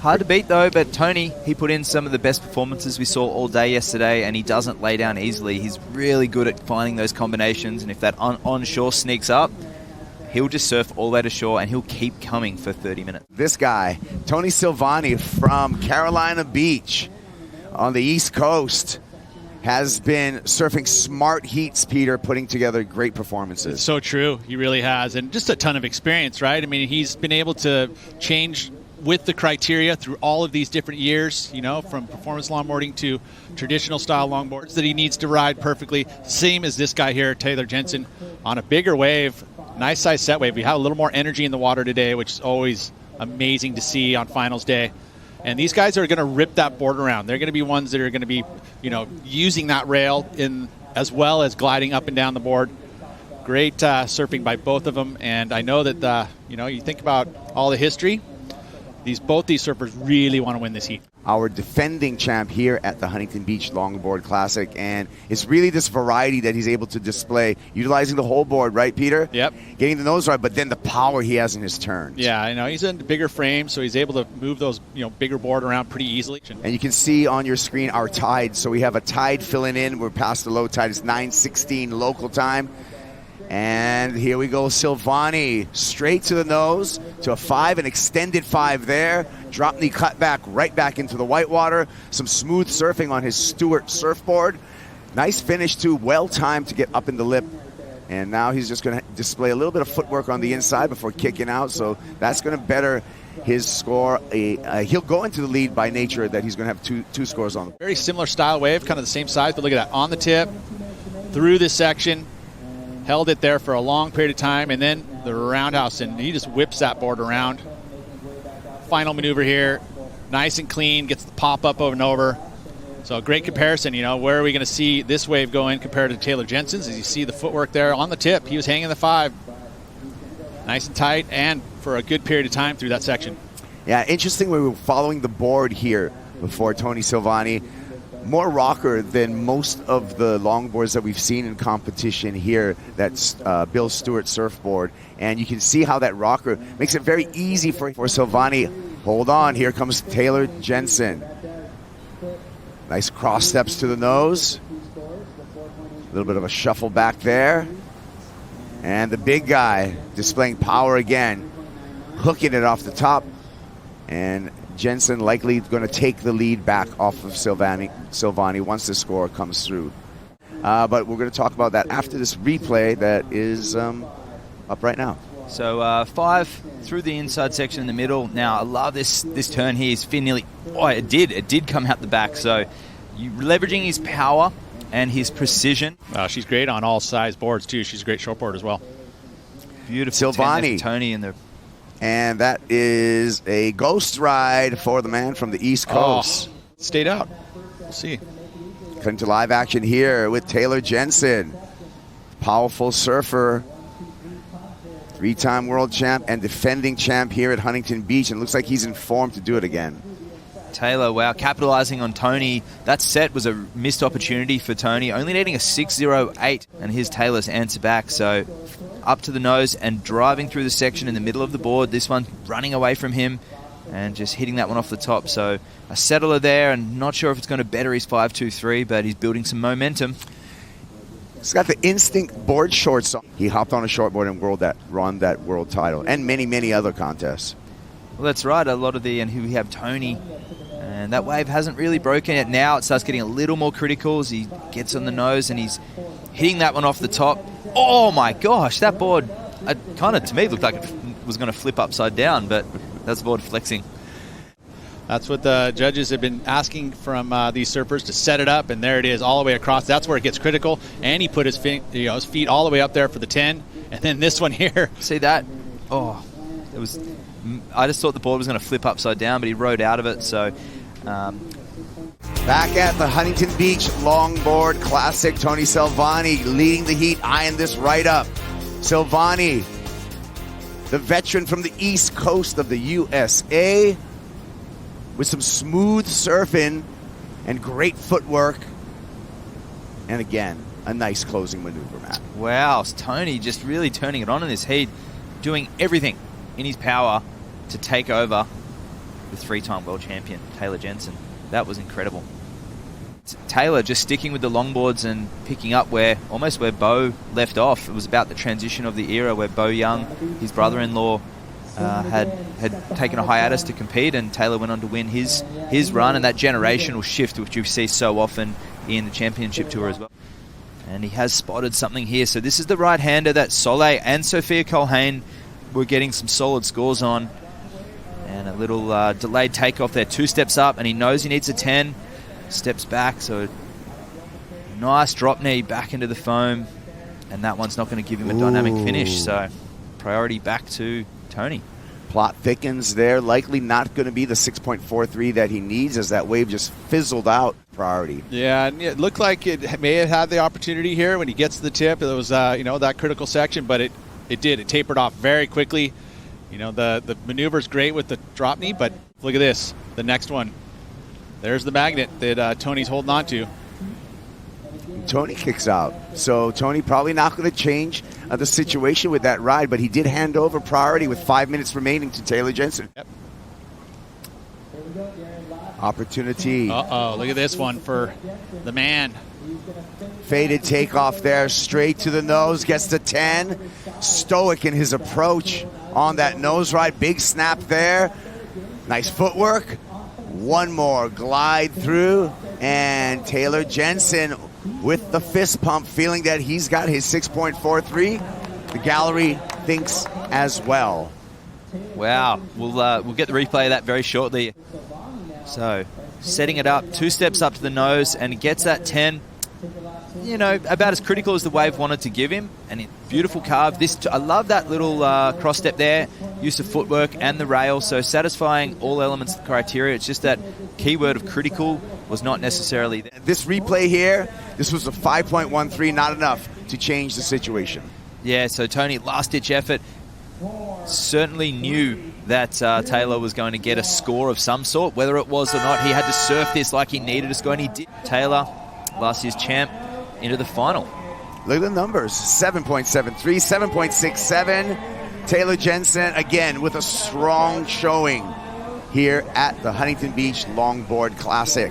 Hard to beat though, but Tony, he put in some of the best performances we saw all day yesterday, and he doesn't lay down easily. He's really good at finding those combinations, and if that onshore sneaks up, he'll just surf all the way to shore, and he'll keep coming for 30 minutes. This guy, Tony Silvagni from Carolina Beach on the East Coast, has been surfing smart heats, Peter, putting together great performances. It's so true. He really has. And just a ton of experience, right? I mean, he's been able to change with the criteria through all of these different years, you know, from performance longboarding to traditional style longboards that he needs to ride perfectly. Same as this guy here, Taylor Jensen, on a bigger wave, nice size set wave. We have a little more energy in the water today, which is always amazing to see on finals day. And these guys are going to rip that board around. They're going to be ones that are going to be, you know, using that rail in as well as gliding up and down the board. Great surfing by both of them. And I know that, you know, you think about all the history, both these surfers really want to win this heat. Our defending champ here at the Huntington Beach Longboard Classic, and it's really this variety that he's able to display, utilizing the whole board, right, Peter? Yep. Getting the nose right, but then the power he has in his turns. Yeah, I know. He's in a bigger frame, so he's able to move those, you know, bigger board around pretty easily. And you can see on your screen our tide. So we have a tide filling in. We're past the low tide. It's 9:16 local time. And here we go, Silvagni, straight to the nose, to a 5, an extended 5 there. Drop knee cut back, right back into the whitewater. Some smooth surfing on his Stewart surfboard. Nice finish too, well timed to get up in the lip. And now he's just gonna display a little bit of footwork on the inside before kicking out. So that's gonna better his score. He'll go into the lead by nature that he's gonna have two scores on. Very similar style wave, kind of the same size, but look at that, on the tip, through this section. Held it there for a long period of time, and then the roundhouse, and he just whips that board around. Final maneuver here, nice and clean, gets the pop up over and over. So a great comparison, you know, where are we going to see this wave going compared to Taylor Jensen's? As you see the footwork there on the tip, he was hanging the 5. Nice and tight, and for a good period of time through that section. Yeah, interesting, we were following the board here before Tony Silvagni. More rocker than most of the longboards that we've seen in competition here. That's Bill Stewart surfboard. And you can see how that rocker makes it very easy for Silvagni. Hold on, here comes Taylor Jensen. Nice cross steps to the nose. A little bit of a shuffle back there. And the big guy displaying power again. Hooking it off the top. And Jensen likely going to take the lead back off of Silvagni once the score comes through. But we're going to talk about that after this replay that is up right now. So 5 through the inside section in the middle. Now I love this turn here. His fin nearly, it did come out the back. So you leveraging his power and his precision. She's great on all size boards too. She's a great shortboard as well. Beautiful. Silvagni. Tony in the. And that is a ghost ride for the man from the East Coast. Stayed out. We'll see. Cutting to live action here with Taylor Jensen. Powerful surfer. 3-time world champ and defending champ here at Huntington Beach. And looks like he's in form to do it again. Taylor, wow, capitalizing on Tony. That set was a missed opportunity for Tony. Only needing a 6.08, and here's Taylor's answer back. So up to the nose and driving through the section in the middle of the board. This one running away from him and just hitting that one off the top. So a settler there, and not sure if it's going to better his 5.23, but he's building some momentum. He's got the instinct board shorts on. He hopped on a shortboard and won that world title and many, many other contests. Well, that's right. A lot of and here we have Tony. And that wave hasn't really broken yet. Now it starts getting a little more critical as he gets on the nose and he's hitting that one off the top. Oh my gosh, that board kind of to me looked like it was going to flip upside down, but that's the board flexing. That's what the judges have been asking from these surfers, to set it up, and there it is all the way across. That's where it gets critical, and he put his feet all the way up there for the 10, and then this one here. See that? Oh, it was. I just thought the board was going to flip upside down, but he rode out of it, so. Back at the Huntington Beach Longboard Classic, Tony Silvagni leading the heat, eyeing this right up. Silvagni, the veteran from the East Coast of the USA, with some smooth surfing and great footwork. And again, a nice closing maneuver, Matt. Wow, Tony just really turning it on in this heat, doing everything in his power to take over the 3-time world champion, Taylor Jensen. That was incredible. Taylor just sticking with the longboards and picking up almost where Bo left off. It was about the transition of the era where Bo Young, his brother-in-law, had taken a hiatus to compete, and Taylor went on to win his run, and that generational shift which you see so often in the championship tour as well. And he has spotted something here. So this is the right-hander that Soleil and Sophia Colhane were getting some solid scores on. And a little delayed takeoff there. 2 steps up, and he knows he needs a 10. Steps back, so nice drop knee back into the foam. And that one's not going to give him a dynamic finish. So priority back to Tony. Plot thickens there. Likely not going to be the 6.43 that he needs, as that wave just fizzled out. Priority. Yeah, and it looked like it may have had the opportunity here when he gets to the tip. It was, that critical section, but it did. It tapered off very quickly. The maneuver's great with the drop knee, but look at this. The next one. There's the magnet that Tony's holding on to. Tony kicks out. So Tony probably not going to change the situation with that ride, but he did hand over priority with 5 minutes remaining to Taylor Jensen. Yep. Opportunity. Uh-oh, look at this one for the man. Faded takeoff there, straight to the nose, gets to 10. Stoic in his approach on that nose ride. Big snap there. Nice footwork. One more glide through, and Taylor Jensen with the fist pump, feeling that he's got his 6.43. The gallery thinks as well. Wow, we'll get the replay of that very shortly. So, setting it up, 2 steps up to the nose, and he gets that 10. About as critical as the wave wanted to give him. And beautiful carve. I love that little cross step there. Use of footwork and the rail. So satisfying all elements of the criteria. It's just that keyword of critical was not necessarily there. This replay here, this was a 5.13, not enough to change the situation. Yeah, so Tony, last-ditch effort. Certainly knew that Taylor was going to get a score of some sort. Whether it was or not, he had to surf this like he needed a score, and he did. Taylor, last year's champ, into the final. Look at the numbers. 7.73, 7.67. Taylor Jensen, again, with a strong showing here at the Huntington Beach Longboard Classic.